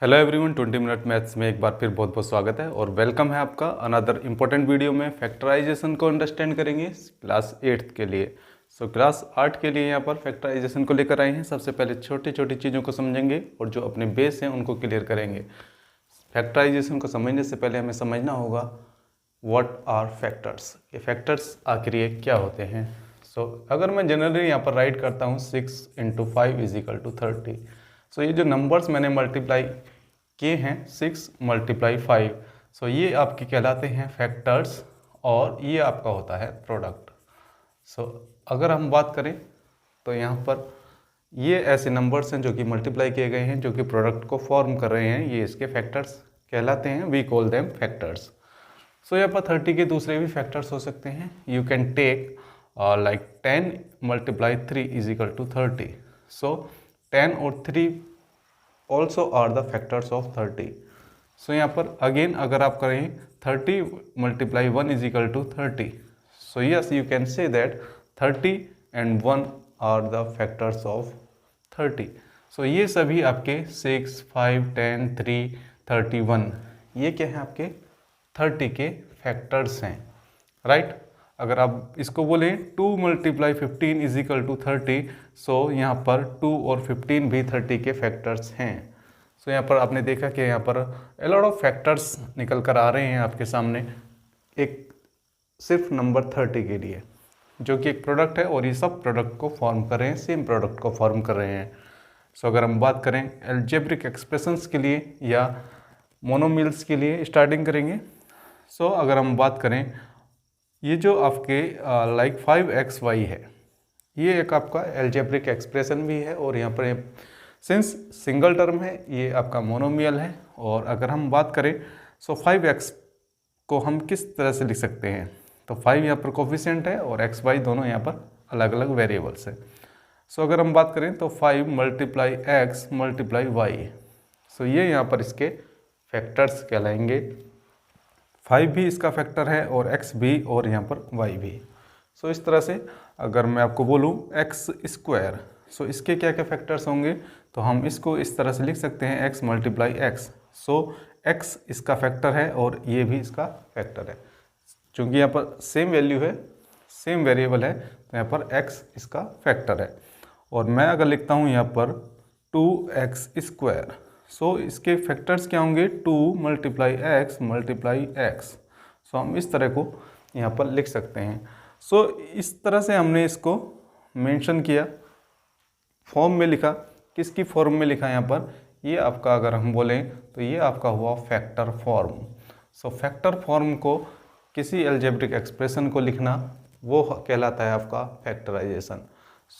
Hello everyone, 20 minute maths में एक बार फिर बहुत बहुत स्वागत है और वेलकम है आपका अनदर इम्पोर्टेंट वीडियो में। फैक्टराइजेशन को अंडरस्टैंड करेंगे क्लास 8th के लिए। क्लास 8 के लिए यहाँ पर फैक्टराइजेशन को लेकर आए हैं। सबसे पहले छोटी छोटी चीज़ों को समझेंगे और जो अपने बेस हैं उनको क्लियर करेंगे। फैक्टराइजेशन को समझने से पहले हमें समझना होगा व्हाट आर फैक्टर्स, ये फैक्टर्स आखिर ये क्या होते हैं। अगर मैं जनरली यहाँ पर राइट करता हूँ 6 × 5 = 30। ये जो नंबर्स मैंने मल्टीप्लाई किए हैं 6 × 5, ये आपके कहलाते हैं फैक्टर्स और ये आपका होता है प्रोडक्ट। अगर हम बात करें तो यहाँ पर ये ऐसे नंबर्स हैं जो कि मल्टीप्लाई किए गए हैं, जो कि प्रोडक्ट को फॉर्म कर रहे हैं, ये इसके फैक्टर्स कहलाते हैं। We call them factors. यहाँ पर 30 के दूसरे भी फैक्टर्स हो सकते हैं। You can take like 10 × 3 = 30। 10 और 3 also are the factors of 30। यहाँ पर अगेन अगर आप करें 30 × 1 = 30। Yes, you can say that 30 and 1 are the factors of 30। ये सभी आपके 6, 5, 10, 3, 31 ये क्या है आपके 30 के फैक्टर्स हैं, राइट। अगर आप इसको बोलें 2 × 15 = 30, यहाँ पर 2 और 15 भी 30 के फैक्टर्स हैं। यहाँ पर आपने देखा कि यहाँ पर a lot of फैक्टर्स निकल कर आ रहे हैं आपके सामने एक सिर्फ नंबर 30 के लिए, जो कि एक प्रोडक्ट है और ये सब प्रोडक्ट को फॉर्म कर रहे हैं, सेम प्रोडक्ट को फॉर्म कर रहे हैं। अगर हम बात करें एल्जेब्रिक एक्सप्रेशंस के लिए या मोनोमिल्स के लिए स्टार्टिंग करेंगे। अगर हम बात करें ये जो आपके लाइक 5xy है, ये एक आपका एल्जेब्रिक एक्सप्रेशन भी है और यहाँ पर सिंस सिंगल टर्म है ये आपका मोनोमियल है। और अगर हम बात करें 5x को हम किस तरह से लिख सकते हैं, 5 यहाँ पर कोफिशिएंट है और xy दोनों यहाँ पर अलग अलग वेरिएबल्स है। अगर हम बात करें तो 5 × x × y, ये यहाँ पर इसके फैक्टर्स कहलाएंगे। 5 भी इसका फैक्टर है और x भी और यहाँ पर y भी। इस तरह से अगर मैं आपको बोलूँ x², इसके क्या क्या फैक्टर्स होंगे, तो हम इसको इस तरह से लिख सकते हैं x × x। x इसका फैक्टर है और ये भी इसका फैक्टर है। चूँकि यहाँ पर सेम वैल्यू है, सेम वेरिएबल है, तो यहाँ पर x इसका फैक्टर है। और मैं अगर लिखता हूँ यहाँ पर 2x², इसके फैक्टर्स क्या होंगे 2 × x × x। हम इस तरह को यहाँ पर लिख सकते हैं। इस तरह से हमने इसको मेंशन किया, फॉर्म में लिखा। किसकी फॉर्म में लिखा यहाँ पर, ये आपका अगर हम बोलें तो ये आपका हुआ फैक्टर फॉर्म। फैक्टर फॉर्म को किसी एल्जेब्रिक एक्सप्रेशन को लिखना वो कहलाता है आपका फैक्टराइजेशन।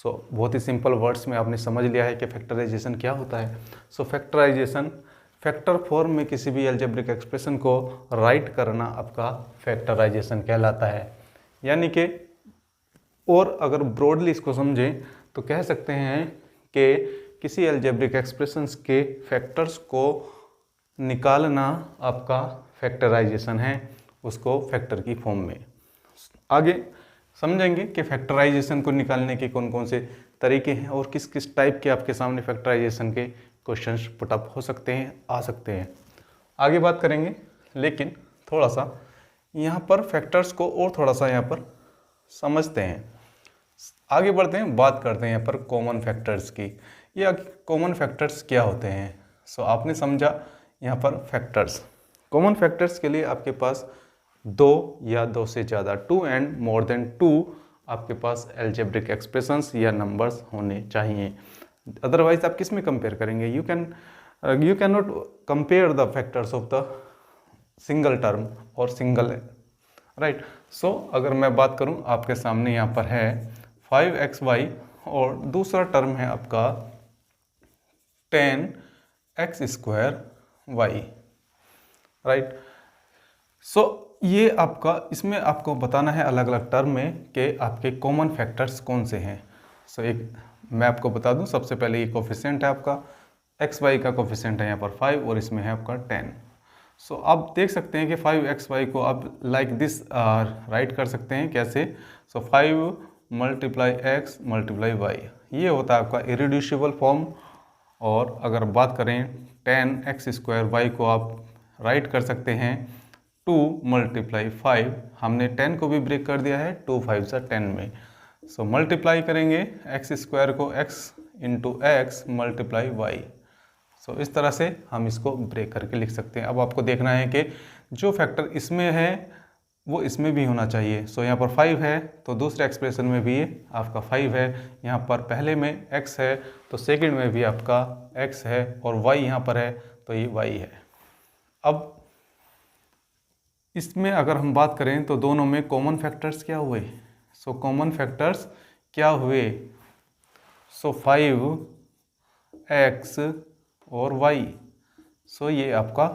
बहुत ही सिंपल वर्ड्स में आपने समझ लिया है कि फैक्टराइजेशन क्या होता है। फैक्टराइजेशन फैक्टर फॉर्म में किसी भी एल्जेब्रिक एक्सप्रेशन को राइट करना आपका फैक्टराइजेशन कहलाता है। यानी कि और अगर ब्रॉडली इसको समझें तो कह सकते हैं कि किसी एल्जेब्रिक एक्सप्रेशंस के फैक्टर्स को निकालना आपका फैक्टराइजेशन है, उसको फैक्टर की फॉर्म में। आगे समझेंगे कि फैक्टराइजेशन को निकालने के कौन कौन से तरीके हैं और किस किस टाइप के आपके सामने फैक्टराइजेशन के क्वेश्चंस पुटअप हो सकते हैं, आ सकते हैं। आगे बात करेंगे, लेकिन थोड़ा सा यहाँ पर फैक्टर्स को और थोड़ा सा यहाँ पर समझते हैं। आगे बढ़ते हैं, बात करते हैं यहाँ पर कॉमन फैक्टर्स की। ये कॉमन फैक्टर्स क्या होते हैं। आपने समझा यहाँ पर फैक्टर्स। कॉमन फैक्टर्स के लिए आपके पास 2 या 2 से ज़्यादा 2 and more than 2 आपके पास एल्जेब्रिक एक्सप्रेशंस या नंबर्स होने चाहिए। अदरवाइज आप किस में कंपेयर करेंगे, you can not compare the factors of the single term और सिंगल, राइट। अगर मैं बात करूं आपके सामने यहाँ पर है 5xy और दूसरा टर्म है आपका 10x² y, राइट। ये आपका, इसमें आपको बताना है अलग अलग टर्म में कि आपके कॉमन फैक्टर्स कौन से हैं। एक मैं आपको बता दूं, सबसे पहले ये कोफिशिएंट है आपका xy का कोफिशिएंट है यहाँ पर 5 और इसमें है आपका 10। आप देख सकते हैं कि 5xy को आप लाइक दिस राइट कर सकते हैं। कैसे, 5 × x × y, ये होता है आपका इरिड्यूसिबल फॉर्म। और अगर बात करें 10x² y को आप राइट कर सकते हैं 2 × 5। हमने 10 को भी ब्रेक कर दिया है, 2 5 सा 10 में। सो मल्टीप्लाई करेंगे x² को x × x × y। सो इस तरह से हम इसको ब्रेक करके लिख सकते हैं। अब आपको देखना है कि जो फैक्टर इसमें है वो इसमें भी होना चाहिए। सो यहाँ पर 5 है तो दूसरे एक्सप्रेशन में भी आपका 5 है। यहाँ पर पहले में x है तो सेकंड में भी आपका x है, और y यहाँ पर है तो ये y है। अब इसमें अगर हम बात करें तो दोनों में कॉमन फैक्टर्स क्या हुए? सो कॉमन फैक्टर्स क्या हुए? सो 5x और y। सो ये आपका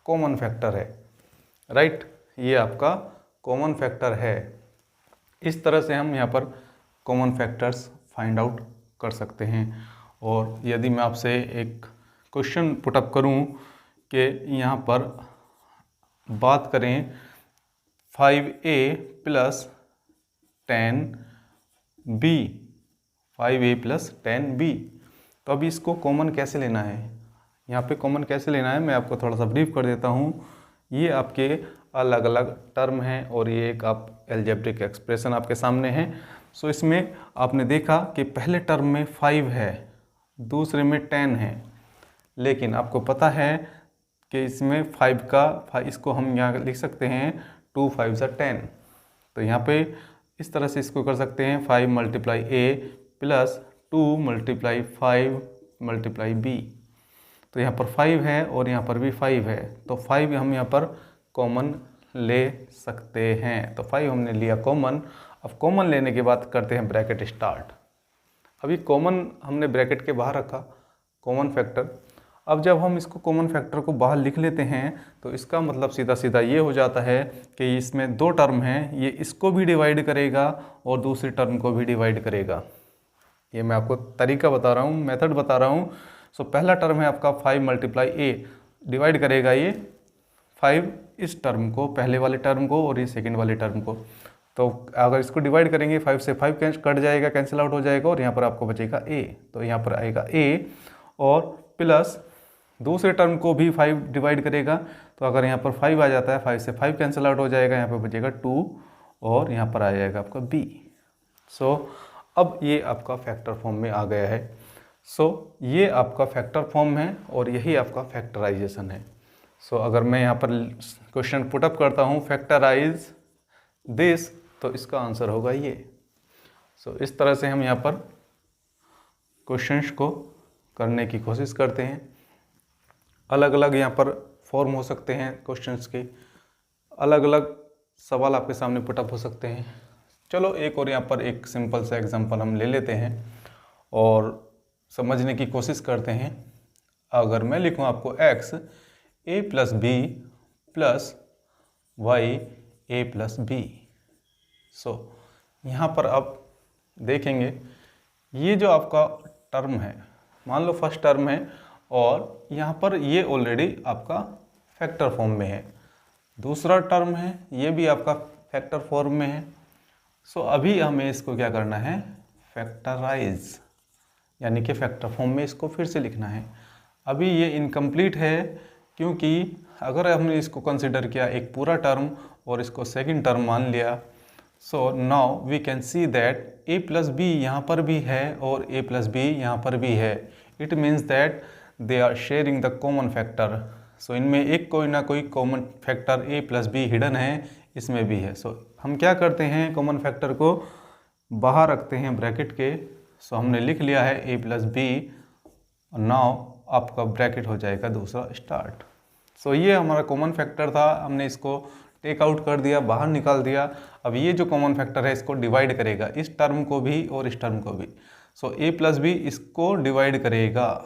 कॉमन फैक्टर है, राइट? ये आपका कॉमन फैक्टर है। इस तरह से हम यहाँ पर कॉमन फैक्टर्स फाइंड आउट कर सकते हैं। और यदि मैं आपसे एक क्वेश्चन पुटअप करूँ कि यहाँ पर बात करें 5a + 10b, 5a + 10b, तो अभी इसको कॉमन कैसे लेना है? यहाँ पे कॉमन कैसे लेना है मैं आपको थोड़ा सा ब्रीफ कर देता हूँ। ये आपके अलग अलग टर्म हैं और ये एक आप एल्जेब्रिक एक्सप्रेशन आपके सामने है। सो इसमें आपने देखा कि पहले टर्म में 5 है, दूसरे में 10 है, लेकिन आपको पता है कि इसमें 5 का इसको हम यहाँ लिख सकते हैं 2 5 सा 10। तो यहाँ पे इस तरह से इसको कर सकते हैं 5 × a + 2 × 5 × b। तो यहाँ पर 5 है और यहाँ पर भी 5 है, तो 5 हम यहाँ पर कॉमन ले सकते हैं। तो 5 हमने लिया कॉमन। अब कॉमन लेने के बाद करते हैं ब्रैकेट स्टार्ट। अभी कॉमन हमने ब्रैकेट के बाहर रखा, कॉमन फैक्टर। अब जब हम इसको कॉमन फैक्टर को बाहर लिख लेते हैं तो इसका मतलब सीधा सीधा ये हो जाता है कि इसमें दो टर्म हैं, ये इसको भी डिवाइड करेगा और दूसरी टर्म को भी डिवाइड करेगा। ये मैं आपको तरीका बता रहा हूँ, मेथड बता रहा हूँ। सो पहला टर्म है आपका 5 × a, डिवाइड करेगा ये 5 इस टर्म को, पहले वाले टर्म को, और ये सेकंड वाले टर्म को। तो अगर इसको डिवाइड करेंगे 5 से 5 कट जाएगा, कैंसिल आउट हो जाएगा, और यहाँ पर आपको बचेगा a। तो यहाँ पर आएगा a, और प्लस दूसरे टर्म को भी 5 डिवाइड करेगा। तो अगर यहाँ पर 5 आ जाता है, 5 से 5 कैंसिल आउट हो जाएगा, यहाँ पर बचेगा 2, और यहाँ पर आ जाएगा आपका b। सो अब ये आपका फैक्टर फॉर्म में आ गया है। सो ये आपका फैक्टर फॉर्म है और यही आपका फैक्टराइजेशन है। सो अगर मैं यहाँ पर क्वेश्चन पुटअप करता हूँ फैक्टराइज दिस, तो इसका आंसर होगा ये। सो इस तरह से हम यहाँ पर क्वेश्चंस को करने की कोशिश करते हैं। अलग अलग यहाँ पर फॉर्म हो सकते हैं क्वेश्चंस के, अलग अलग सवाल आपके सामने पुटअप हो सकते हैं। चलो एक और यहाँ पर एक सिंपल सा एग्जांपल हम ले लेते हैं और समझने की कोशिश करते हैं। अगर मैं लिखूँ आपको x a + b + y a + b। सो यहाँ पर आप देखेंगे ये जो आपका टर्म है, मान लो फर्स्ट टर्म है, और यहाँ पर ये ऑलरेडी आपका फैक्टर फॉर्म में है। दूसरा टर्म है, ये भी आपका फैक्टर फॉर्म में है। सो अभी हमें इसको क्या करना है? फैक्टराइज, यानी कि फैक्टर फॉर्म में इसको फिर से लिखना है। अभी ये इनकम्प्लीट है, क्योंकि अगर हमने इसको कंसिडर किया एक पूरा टर्म और इसको सेकंड टर्म मान लिया, so now we can see that a + b यहाँ पर भी है और a + b यहाँ पर भी है। It means that they are sharing the common factor. So इनमें एक कोई ना कोई common factor a + b hidden है, इसमें भी है। सो हम क्या करते हैं, कॉमन फैक्टर को बाहर रखते हैं ब्रैकेट के। सो हमने लिख लिया है a + b, नाउ आपका ब्रैकेट हो जाएगा दूसरा स्टार्ट। सो ये हमारा कॉमन फैक्टर था, हमने इसको टेक आउट कर दिया, बाहर निकाल दिया। अब ये जो कॉमन फैक्टर है इसको डिवाइड करेगा, इस टर्म को भी और इस टर्म को भी। सो a + b इसको डिवाइड करेगा,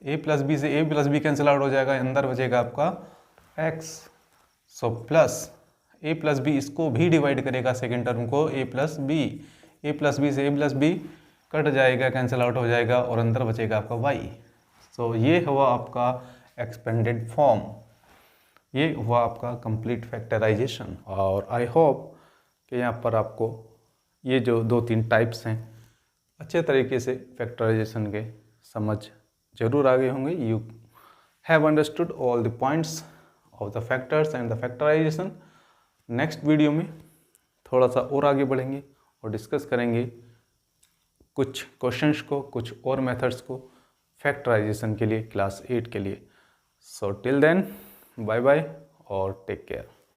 a + b से a + b कैंसिल आउट हो जाएगा, अंदर बचेगा आपका x। So plus a + b इसको भी डिवाइड करेगा, सेकेंड टर्म को, a + b, a + b से a + b कट जाएगा, कैंसिल आउट हो जाएगा, और अंदर बचेगा आपका y। सो ये हुआ आपका एक्सपेंडेड फॉर्म, ये हुआ आपका कंप्लीट फैक्टराइजेशन। और आई होप कि यहाँ पर आपको ये जो 2-3 टाइप्स हैं अच्छे तरीके से फैक्टराइजेशन के समझ जरूर आ गए होंगे। have understood all the points of the factors and the factorization. Next video में थोड़ा सा और आगे बढ़ेंगे और डिस्कस करेंगे कुछ क्वेश्चंस को, कुछ और मेथड्स को फैक्टराइजेशन के लिए क्लास 8 के लिए. So till then bye bye और टेक केयर.